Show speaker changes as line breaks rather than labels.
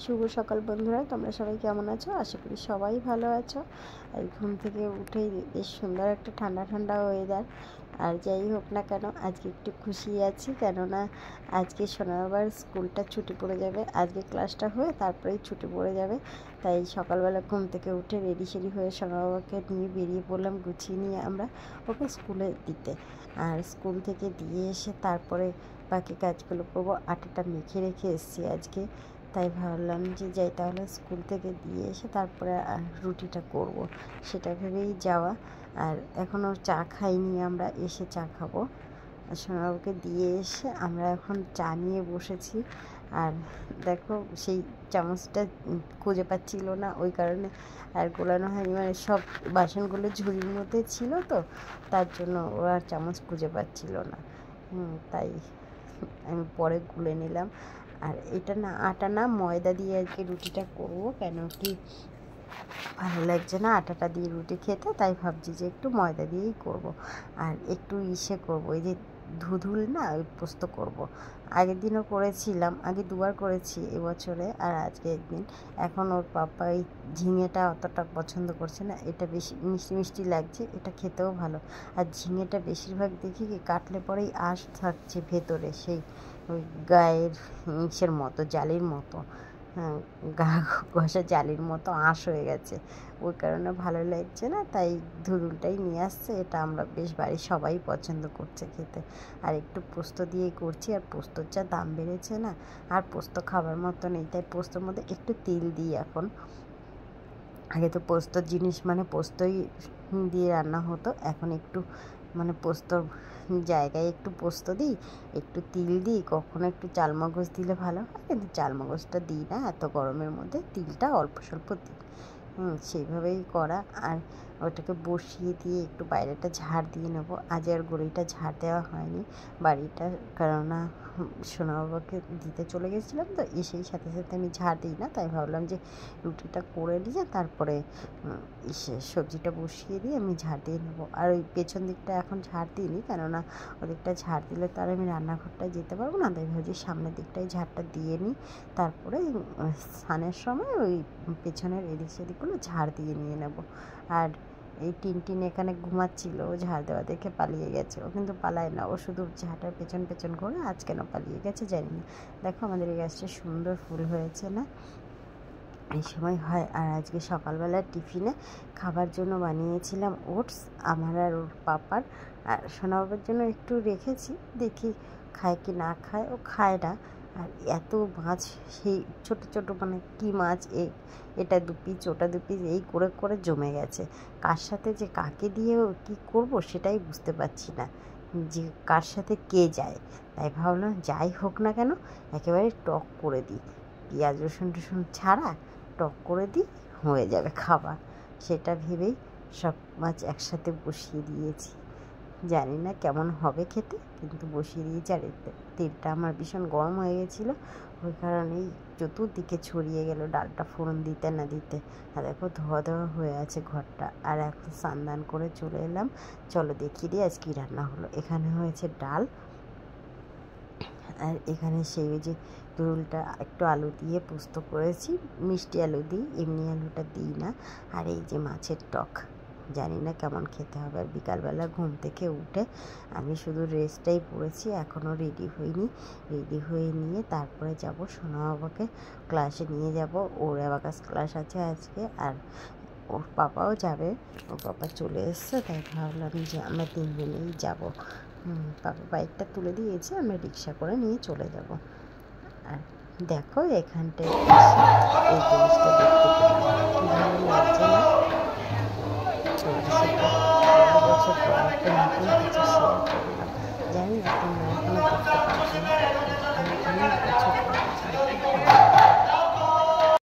শুভ সকাল বন্ধুরা, তোমরা সবাই কেমন আছো? আশা করি সবাই ভালো আছো। আর ঘুম থেকে উঠেই বেশ সুন্দর একটা ঠান্ডা ঠান্ডা ওয়েদার। আর যাই হোক না কেন, আজকে একটু খুশি আছি, কেননা আজকে শনিবার স্কুলটা ছুটি পড়ে যাবে। আজকে ক্লাসটা হয়ে তারপরেই ছুটি পড়ে যাবে। তাই সকালবেলা ঘুম থেকে উঠে রেডি সেডি হয়ে সোনাবাবাকে নিয়ে বেরিয়ে পড়লাম, গুছিয়ে নিয়ে আমরা ওকে স্কুলে দিতে। আর স্কুল থেকে দিয়ে এসে তারপরে বাকি কাজগুলো করবো। আটাটা মেখে রেখে এসেছি আজকে, তাই ভাবলাম যে যাই তাহলে স্কুল থেকে দিয়ে এসে তারপরে রুটিটা করব, সেটা ভেবেই যাওয়া। আর এখনও চা খাইনি, আমরা এসে চা খাবো। সোনাবাবুকে দিয়ে এসে আমরা এখন চা নিয়ে বসেছি। আর দেখো, সেই চামচটা খুঁজে পাচ্ছিল না, ওই কারণে আর গোলানো হয়নি, মানে সব বাসনগুলো ঝুড়ির মধ্যে ছিল তো, তার জন্য ওরা চামচ খুঁজে পাচ্ছিল না। তাই আমি পরে গুলে নিলাম। আর এটা না আটা না ময়দা দিয়ে আর কি রুটিটা করবো, কেন কি ভালো লাগছে না আটাটা দিয়ে রুটি খেতে, তাই ভাবছি যে একটু ময়দা দিয়েই করব। আর একটু করব, এই যে ধুধুল না, ওই পোস্ত করব। আগের দিনও করেছিলাম, আগে দুবার করেছি এবছরে, আর আজকে একদিন। এখন ওর পাপা এই ঝিঙেটা অতটা পছন্দ করছে না, এটা বেশি মিষ্টি মিষ্টি লাগছে, এটা খেতেও ভালো। আর ঝিঙেটা বেশিরভাগ দেখি কি কাটলে পরেই আঁশ থাকছে ভেতরে, সেই ওই গায়ের ইসের মতো, জালির মতো, গা ঘষা জালির মতো আঁশ হয়ে গেছে, ওই কারণে ভালো লাগছে না। তাই ধুদুলটাই নিয়ে আসছে, এটা আমরা বেশ বাড়ির সবাই পছন্দ করছে খেতে। আর একটু পোস্ত দিয়েই করছি, আর পোস্তর যা দাম বেড়েছে না, আর পোস্ত খাবার মতো নেই, তাই পোস্তর মধ্যে একটু তেল দিই এখন। আগে তো পোস্তর জিনিস মানে পোস্তই দিয়ে রান্না হতো, এখন একটু মানে পোস্তর জায়গায় একটু পোস্ত দিই, একটু তিল দিই, কখনো একটু চালমগজ দিলে ভালো হয়, কিন্তু চালমগজটা দিই না এত গরমের মধ্যে, তিলটা অল্প স্বল্প দিই। সেইভাবেই করা। আর ওটাকে বসিয়ে দিয়ে একটু বাইরেটা ঝাড় দিয়ে নেবো। আজ আর গড়িটা ঝাড় দেওয়া হয়নি বাড়িটা, কেননা সোনাবাবাকে দিতে চলে গেছিলাম তো, এসেই সাথে সাথে আমি ঝাড় দিই না, তাই ভাবলাম যে রুটিটা করে নিয়ে তারপরে সবজিটা বসিয়ে দিয়ে আমি ঝাড় দিয়ে নেবো। আর ওই পেছন দিকটা এখন ঝাড় দিইনি, কেননা ওদিকটা ঝাড় দিলে তো আর আমি রান্নাঘরটায় যেতে পারবো না, তাই ভাবছি সামনের দিকটায় ঝাড়টা দিয়ে নিই, তারপরে স্নানের সময় ওই পেছনের এদিক সেদিকগুলো ঝাড় দিয়ে নিয়ে নেব। আর এই টিনটিন এখানে ঘুমাচ্ছিল, ও ঝাড় দেওয়া দেখে পালিয়ে গেছে, ও কিন্তু পালায় না, ও শুধু ঝাড়টার পেছন পেছন ঘোরে। আজ কেন পালিয়ে গেছে জানি না। দেখো আমাদের এই গাছটা সুন্দর ফুল হয়েছে না, এই সময় হয়। আর আজকে সকালবেলার টিফিনে খাবার জন্য বানিয়েছিলাম ওটস, আমার আর ওর পাপার। আর সোনাবাবার জন্য একটু রেখেছি, দেখি খায় কি না খায়। ও খায় না। আর এত মাছ, সেই ছোট ছোট মানে কী মাছ, এটা দু পিস ওটা দু পিস এই করে করে জমে গেছে। কার সাথে যে কাকে দিয়ে কী করব সেটাই বুঝতে পারছি না, যে কার সাথে কে যায়। তাই ভাবলাম যাই হোক না কেন একেবারে টক করে দিই, পেঁয়াজ রসুন টসুন ছাড়া টক করে দিই, হয়ে যাবে খাবার। সেটা ভেবেই সব মাছ একসাথে বসিয়ে দিয়েছি। জানি না কেমন হবে খেতে, কিন্তু বসিয়ে দিয়েছি। আর তেলটা আমার ভীষণ গরম হয়ে গেছিলো, ওই কারণেই চতুর্দিকে ছড়িয়ে গেল ডালটা ফোড়ন দিতে না দিতে। আর দেখো ধোয়া ধোয়া হয়ে আছে ঘরটা। আর এখন স্নান করে চলে এলাম, চলো দেখিয়ে দিই আজ কী রান্না হলো। এখানে হয়েছে ডাল, আর এখানে সেই যে দুলটা একটু আলু দিয়ে পোস্ত করেছি, মিষ্টি আলু দিই, এমনি আলুটা দিই না। আর এই যে মাছের টক, জানি না কেমন খেতে হবে। আর বিকালবেলা ঘুম থেকে উঠে আমি শুধু রেস্টটাই পড়েছি, এখনও রেডি হইনি। রেডি হয়ে নিয়ে তারপরে যাব সোনাবাবাকে ক্লাসে নিয়ে যাব, ওর অ্যাবাকাস ক্লাস আছে আজকে। আর ওর পাপাও যাবে, ওর পাপা চলে এসছে, তাই ভাবলাম যে আমরা তিনজনেই যাব। পাপা বাইকটা তুলে দিয়েছে, আমরা রিক্সা করে নিয়ে চলে যাব। আর দেখো এখানটায় এই জিনিসটা দেখতে কী ভালো লাগছে না, বছর পর একটা নতুন কিছু শেয়ার করলাম। জানি না তোমরা এখনো দেখতে